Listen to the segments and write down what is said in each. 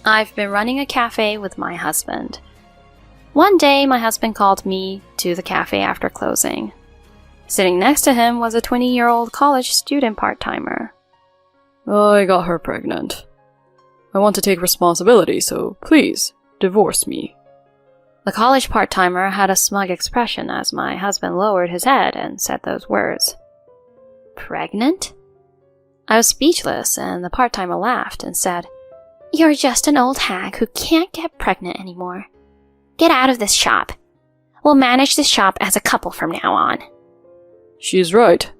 I've been running a cafe with my husband. One day, my husband called me to the cafe after closing. Sitting next to him was a 20-year-old college student part-timer. I got her pregnant. I want to take responsibility, so please, divorce me. The college part-timer had a smug expression as my husband lowered his head and said those words. Pregnant? I was speechless, and the part-timer laughed and said, You're just an old hag who can't get pregnant anymore. Get out of this shop. We'll manage this shop as a couple from now on. She's right,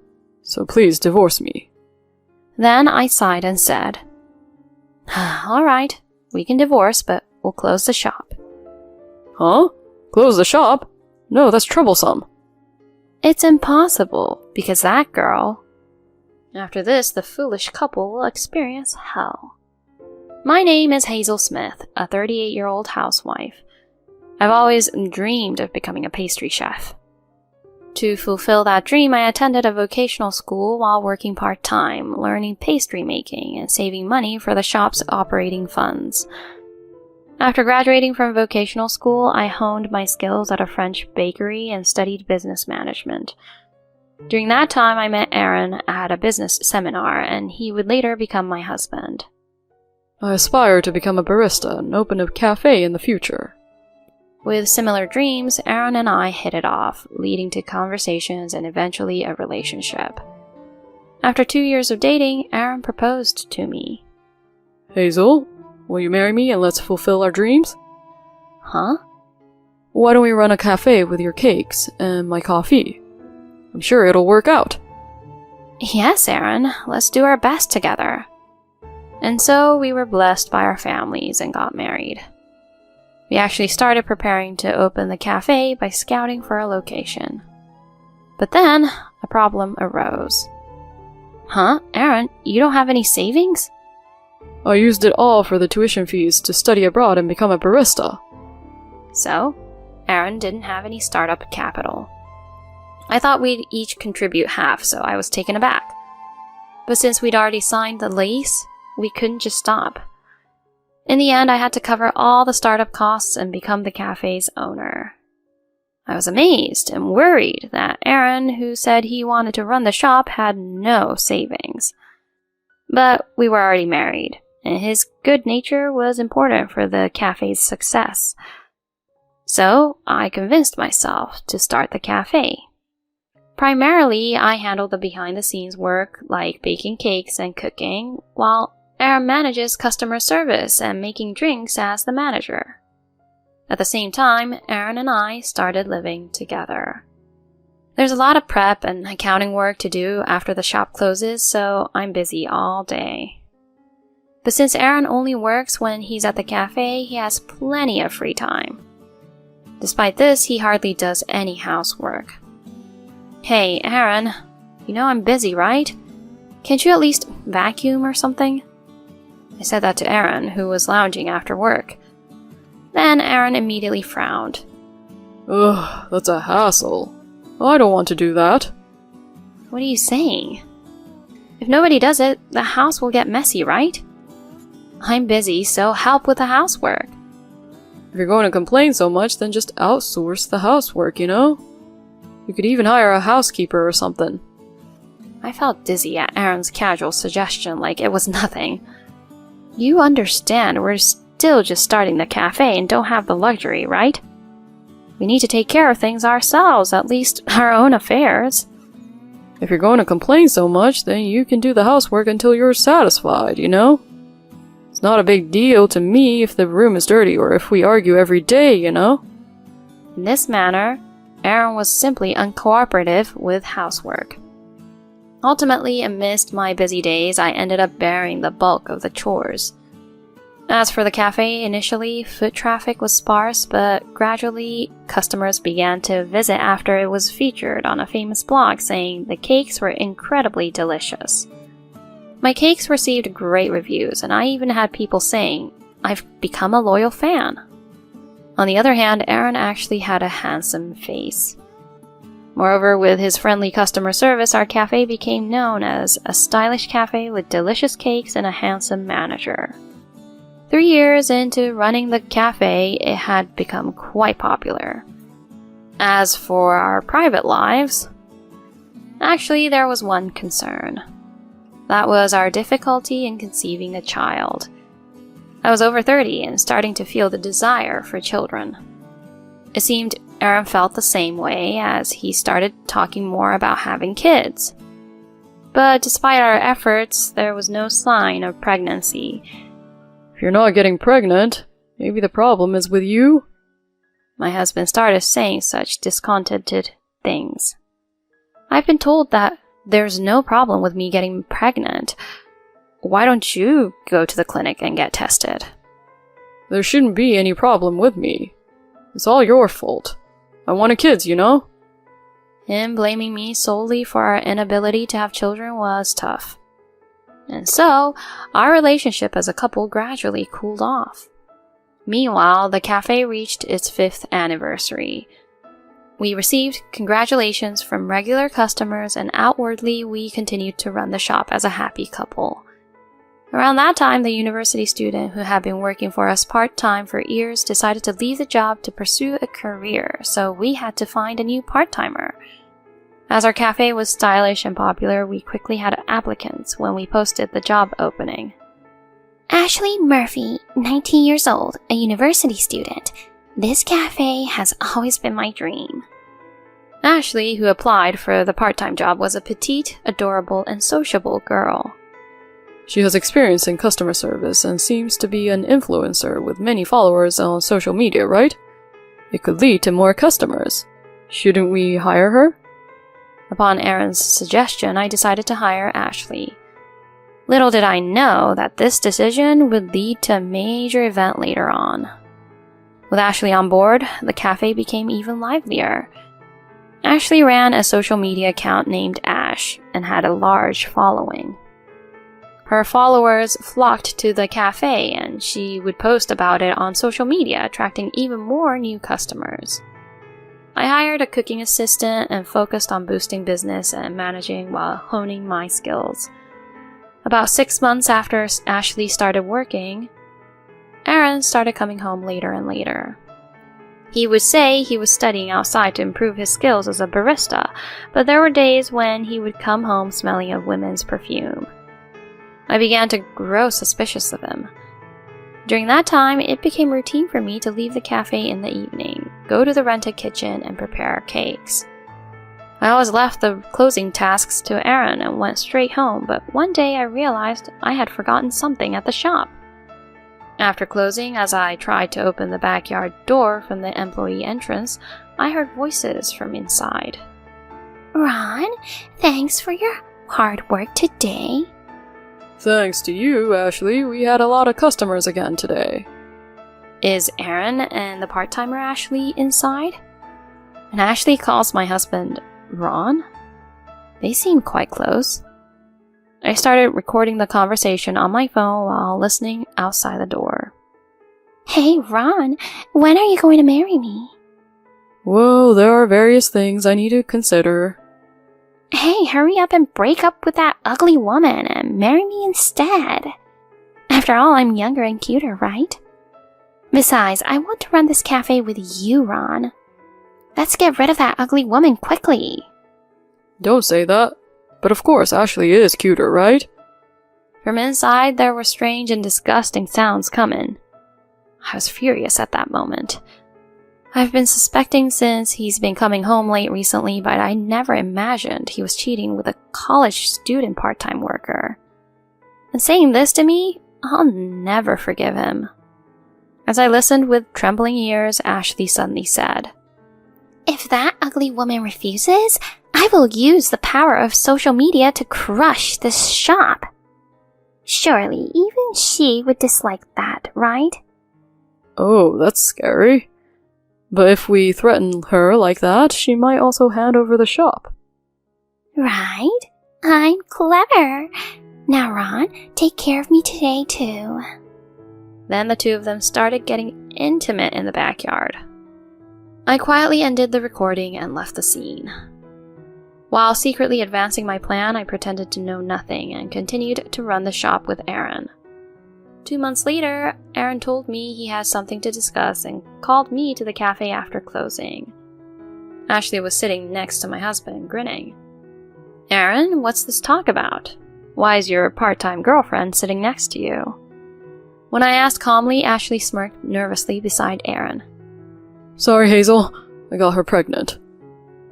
so please divorce me. Then I sighed and said, All right, we can divorce, but we'll close the shop. Huh? Close the shop? No, that's troublesome. It's impossible, because that girl... After this, the foolish couple will experience hell. My name is Hazel Smith, a 38-year-old housewife. I've always dreamed of becoming a pastry chef. To fulfill that dream, I attended a vocational school while working part-time, learning pastry making and saving money for the shop's operating funds. After graduating from vocational school, I honed my skills at a French bakery and studied business management. During that time, I met Aaron at a business seminar, and he would later become my husband. I aspire to become a barista and open a cafe in the future. With similar dreams, Aaron and I hit it off, leading to conversations and eventually a relationship. After 2 years of dating, Aaron proposed to me. Hazel, will you marry me and let's fulfill our dreams? Huh? Why don't we run a cafe with your cakes and my coffee? I'm sure it'll work out. Yes, Aaron, let's do our best together. And so we were blessed by our families and got married. We actually started preparing to open the cafe by scouting for a location. But then, a problem arose. Huh? Aaron, you don't have any savings? I used it all for the tuition fees to study abroad and become a barista. So, Aaron didn't have any startup capital. I thought we'd each contribute half, so I was taken aback. But since we'd already signed the lease, we couldn't just stop. In the end, I had to cover all the startup costs and become the cafe's owner. I was amazed and worried that Aaron, who said he wanted to run the shop, had no savings. But we were already married, and his good nature was important for the cafe's success. So I convinced myself to start the cafe. Primarily, I handled the behind-the-scenes work like baking cakes and cooking, while Aaron manages customer service and making drinks as the manager. At the same time, Aaron and I started living together. There's a lot of prep and accounting work to do after the shop closes, so I'm busy all day. But since Aaron only works when he's at the cafe, he has plenty of free time. Despite this, he hardly does any housework. Hey, Aaron, you know I'm busy, right? Can't you at least vacuum or something? I said that to Aaron, who was lounging after work. Then Aaron immediately frowned. Ugh, that's a hassle. I don't want to do that. What are you saying? If nobody does it, the house will get messy, right? I'm busy, so help with the housework. If you're going to complain so much, then just outsource the housework, you know? You could even hire a housekeeper or something. I felt dizzy at Aaron's casual suggestion like it was nothing. You understand we're still just starting the cafe and don't have the luxury, right? We need to take care of things ourselves, at least our own affairs. If you're going to complain so much, then you can do the housework until you're satisfied, you know? It's not a big deal to me if the room is dirty or if we argue every day, you know? In this manner, Aaron was simply uncooperative with housework. Ultimately, amidst my busy days, I ended up bearing the bulk of the chores. As for the cafe, initially, foot traffic was sparse, but gradually, customers began to visit after it was featured on a famous blog saying the cakes were incredibly delicious. My cakes received great reviews, and I even had people saying, I've become a loyal fan. On the other hand, Aaron actually had a handsome face. Moreover, with his friendly customer service, our cafe became known as a stylish cafe with delicious cakes and a handsome manager. 3 years into running the cafe, it had become quite popular. As for our private lives, actually there was one concern. That was our difficulty in conceiving a child. I was over 30 and starting to feel the desire for children. It seemed Aaron felt the same way as he started talking more about having kids. But despite our efforts, there was no sign of pregnancy. If you're not getting pregnant, maybe the problem is with you? My husband started saying such discontented things. I've been told that there's no problem with me getting pregnant. Why don't you go to the clinic and get tested? There shouldn't be any problem with me. It's all your fault. I wanted kids, you know? Him blaming me solely for our inability to have children was tough. And so, our relationship as a couple gradually cooled off. Meanwhile, the cafe reached its 5th anniversary. We received congratulations from regular customers, and outwardly we continued to run the shop as a happy couple. Around that time, the university student who had been working for us part-time for years decided to leave the job to pursue a career, so we had to find a new part-timer. As our cafe was stylish and popular, we quickly had applicants when we posted the job opening. Ashley Murphy, 19 years old, a university student. This cafe has always been my dream. Ashley, who applied for the part-time job, was a petite, adorable, and sociable girl. She has experience in customer service and seems to be an influencer with many followers on social media, right? It could lead to more customers. Shouldn't we hire her? Upon Aaron's suggestion, I decided to hire Ashley. Little did I know that this decision would lead to a major event later on. With Ashley on board, the cafe became even livelier. Ashley ran a social media account named Ash and had a large following. Her followers flocked to the cafe, and she would post about it on social media, attracting even more new customers. I hired a cooking assistant and focused on boosting business and managing while honing my skills. About 6 months after Ashley started working, Aaron started coming home later and later. He would say he was studying outside to improve his skills as a barista, but there were days when he would come home smelling of women's perfume. I began to grow suspicious of him. During that time, it became routine for me to leave the cafe in the evening, go to the rented kitchen, and prepare cakes. I always left the closing tasks to Aaron and went straight home, but one day I realized I had forgotten something at the shop. After closing, as I tried to open the backyard door from the employee entrance, I heard voices from inside. Ron, thanks for your hard work today. Thanks to you, Ashley, we had a lot of customers again today. Is Aaron and the part-timer Ashley inside? And Ashley calls my husband Ron? They seem quite close. I started recording the conversation on my phone while listening outside the door. Hey, Ron, when are you going to marry me? Well, there are various things I need to consider. Hey, hurry up and break up with that ugly woman and marry me instead. After all, I'm younger and cuter, right? Besides, I want to run this cafe with you, Ron. Let's get rid of that ugly woman quickly. Don't say that. But of course, Ashley is cuter, right? From inside, there were strange and disgusting sounds coming. I was furious at that moment. I've been suspecting since he's been coming home late recently, but I never imagined he was cheating with a college student part-time worker. And saying this to me, I'll never forgive him. As I listened with trembling ears, Ashley suddenly said, If that ugly woman refuses, I will use the power of social media to crush this shop. Surely even she would dislike that, right? Oh, that's scary. But if we threaten her like that, she might also hand over the shop. Right? I'm clever. Now, Ron, take care of me today, too. Then the two of them started getting intimate in the backyard. I quietly ended the recording and left the scene. While secretly advancing my plan, I pretended to know nothing and continued to run the shop with Aaron. 2 months later, Aaron told me he had something to discuss and called me to the cafe after closing. Ashley was sitting next to my husband, grinning. "Aaron, what's this talk about? Why is your part-time girlfriend sitting next to you?" When I asked calmly, Ashley smirked nervously beside Aaron. "Sorry, Hazel. I got her pregnant.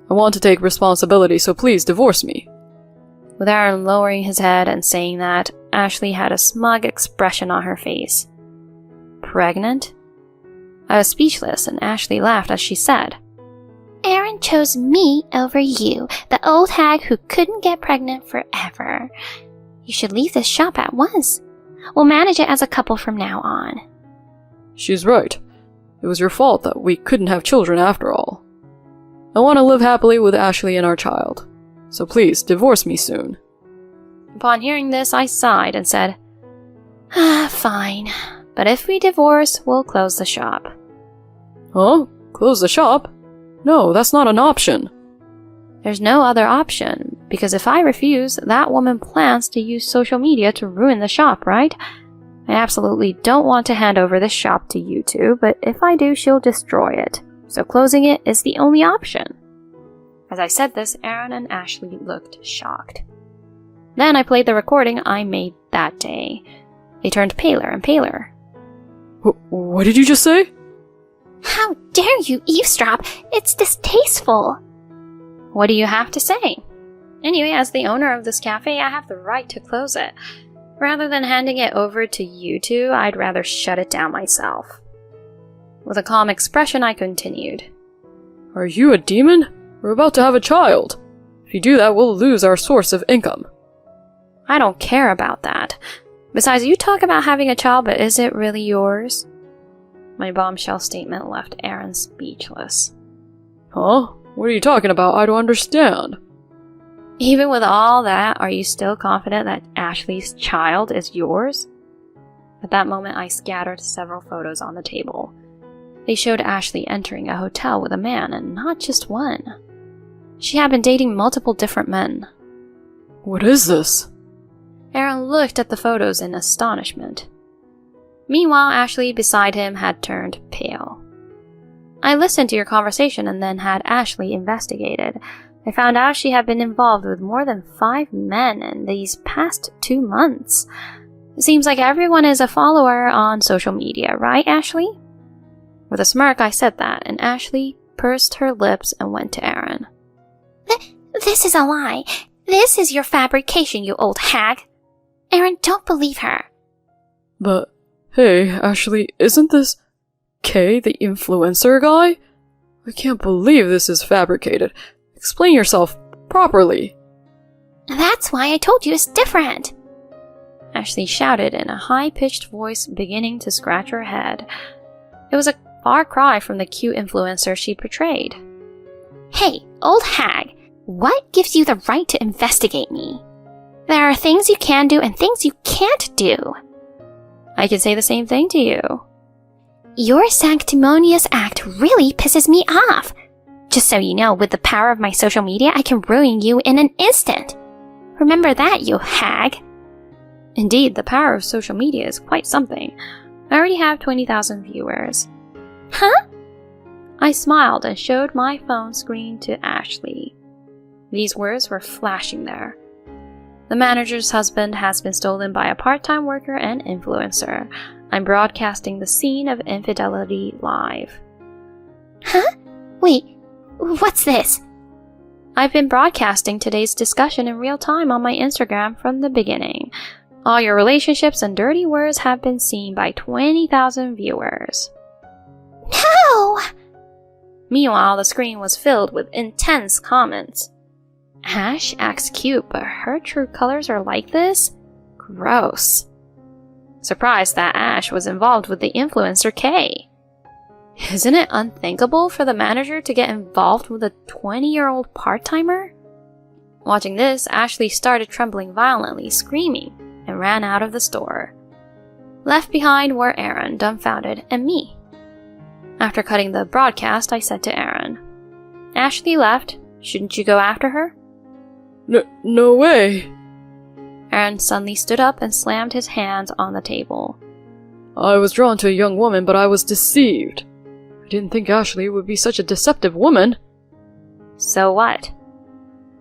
I want to take responsibility, so please divorce me." With Aaron lowering his head and saying that, Ashley had a smug expression on her face. Pregnant? I was speechless, and Ashley laughed as she said, Aaron chose me over you, the old hag who couldn't get pregnant forever. You should leave this shop at once. We'll manage it as a couple from now on. She's right. It was your fault that we couldn't have children after all. I want to live happily with Ashley and our child. So please, divorce me soon. Upon hearing this, I sighed and said, Fine. But if we divorce, we'll close the shop. Huh? Close the shop? No, that's not an option. There's no other option, because if I refuse, that woman plans to use social media to ruin the shop, right? I absolutely don't want to hand over this shop to you two, but if I do, she'll destroy it. So closing it is the only option. As I said this, Aaron and Ashley looked shocked. Then I played the recording I made that day. They turned paler and paler. What did you just say? How dare you eavesdrop? It's distasteful. What do you have to say? Anyway, as the owner of this cafe, I have the right to close it. Rather than handing it over to you two, I'd rather shut it down myself. With a calm expression, I continued. Are you a demon? We're about to have a child. If you do that, we'll lose our source of income. I don't care about that. Besides, you talk about having a child, but is it really yours? My bombshell statement left Aaron speechless. Huh? What are you talking about? I don't understand. Even with all that, are you still confident that Ashley's child is yours? At that moment, I scattered several photos on the table. They showed Ashley entering a hotel with a man, and not just one. She had been dating multiple different men. What is this? Aaron looked at the photos in astonishment. Meanwhile, Ashley beside him had turned pale. I listened to your conversation and then had Ashley investigated. I found out she had been involved with more than 5 men in these past 2 months. It seems like everyone is a follower on social media, right, Ashley? With a smirk, I said that, and Ashley pursed her lips and went to Aaron. This is a lie. This is your fabrication, you old hag. Aaron, don't believe her. But, hey, Ashley, isn't this Kay, the influencer guy? I can't believe this is fabricated. Explain yourself properly. That's why I told you it's different. Ashley shouted in a high-pitched voice, beginning to scratch her head. It was a far cry from the cute influencer she portrayed. Hey, old hag, what gives you the right to investigate me? There are things you can do and things you can't do. I can say the same thing to you. Your sanctimonious act really pisses me off. Just so you know, with the power of my social media, I can ruin you in an instant. Remember that, you hag. Indeed, the power of social media is quite something. I already have 20,000 viewers. Huh? I smiled and showed my phone screen to Ashley. These words were flashing there. The manager's husband has been stolen by a part-time worker and influencer. I'm broadcasting the scene of infidelity live. Huh? Wait, what's this? I've been broadcasting today's discussion in real time on my Instagram from the beginning. All your relationships and dirty words have been seen by 20,000 viewers. No! Meanwhile, the screen was filled with intense comments. Ash acts cute, but her true colors are like this? Gross. Surprised that Ash was involved with the influencer Kay. Isn't it unthinkable for the manager to get involved with a 20-year-old part-timer? Watching this, Ashley started trembling violently, screaming, and ran out of the store. Left behind were Aaron, dumbfounded, and me. After cutting the broadcast, I said to Aaron, Ashley left. Shouldn't you go after her? No way. Aaron suddenly stood up and slammed his hands on the table. I was drawn to a young woman, but I was deceived. I didn't think Ashley would be such a deceptive woman. So what?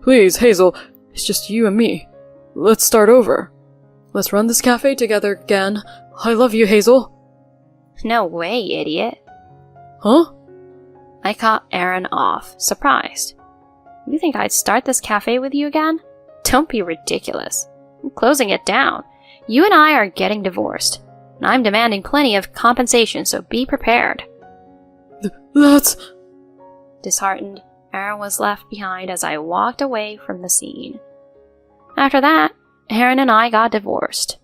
Please, Hazel, it's just you and me. Let's start over. Let's run this cafe together again. I love you, Hazel. No way, idiot. Huh? I caught Aaron off, surprised. You think I'd start this cafe with you again? Don't be ridiculous. I'm closing it down. You and I are getting divorced. And I'm demanding plenty of compensation, so be prepared. That's... Disheartened, Aaron was left behind as I walked away from the scene. After that, Aaron and I got divorced.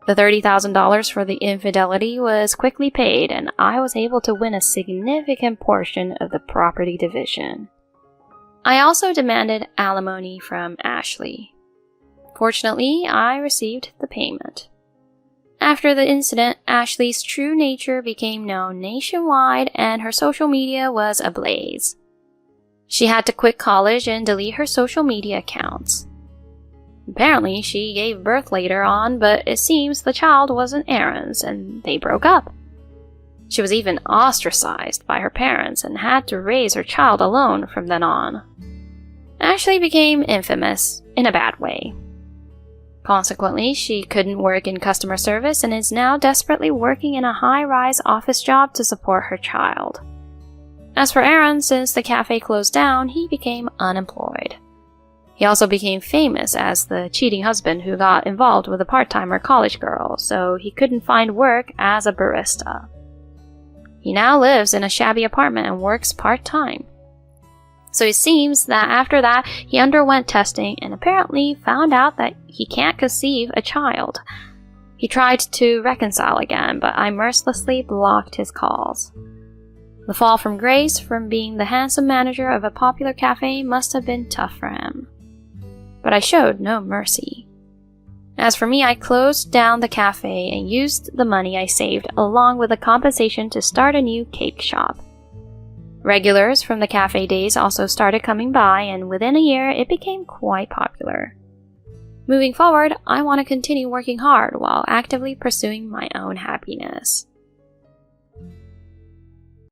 The $30,000 for the infidelity was quickly paid, and I was able to win a significant portion of the property division. I also demanded alimony from Ashley. Fortunately, I received the payment. After the incident, Ashley's true nature became known nationwide, and her social media was ablaze. She had to quit college and delete her social media accounts. Apparently, she gave birth later on, but it seems the child wasn't Aaron's, and they broke up. She was even ostracized by her parents and had to raise her child alone from then on. Ashley became infamous in a bad way. Consequently, she couldn't work in customer service and is now desperately working in a high-rise office job to support her child. As for Aaron, since the cafe closed down, he became unemployed. He also became famous as the cheating husband who got involved with a part-timer college girl, so he couldn't find work as a barista. He now lives in a shabby apartment and works part-time. So it seems that after that, he underwent testing and apparently found out that he can't conceive a child. He tried to reconcile again, but I mercilessly blocked his calls. The fall from grace from being the handsome manager of a popular cafe must have been tough for him. But I showed no mercy. As for me, I closed down the cafe and used the money I saved along with the compensation to start a new cake shop. Regulars from the cafe days also started coming by, and within a year it became quite popular. Moving forward, I want to continue working hard while actively pursuing my own happiness.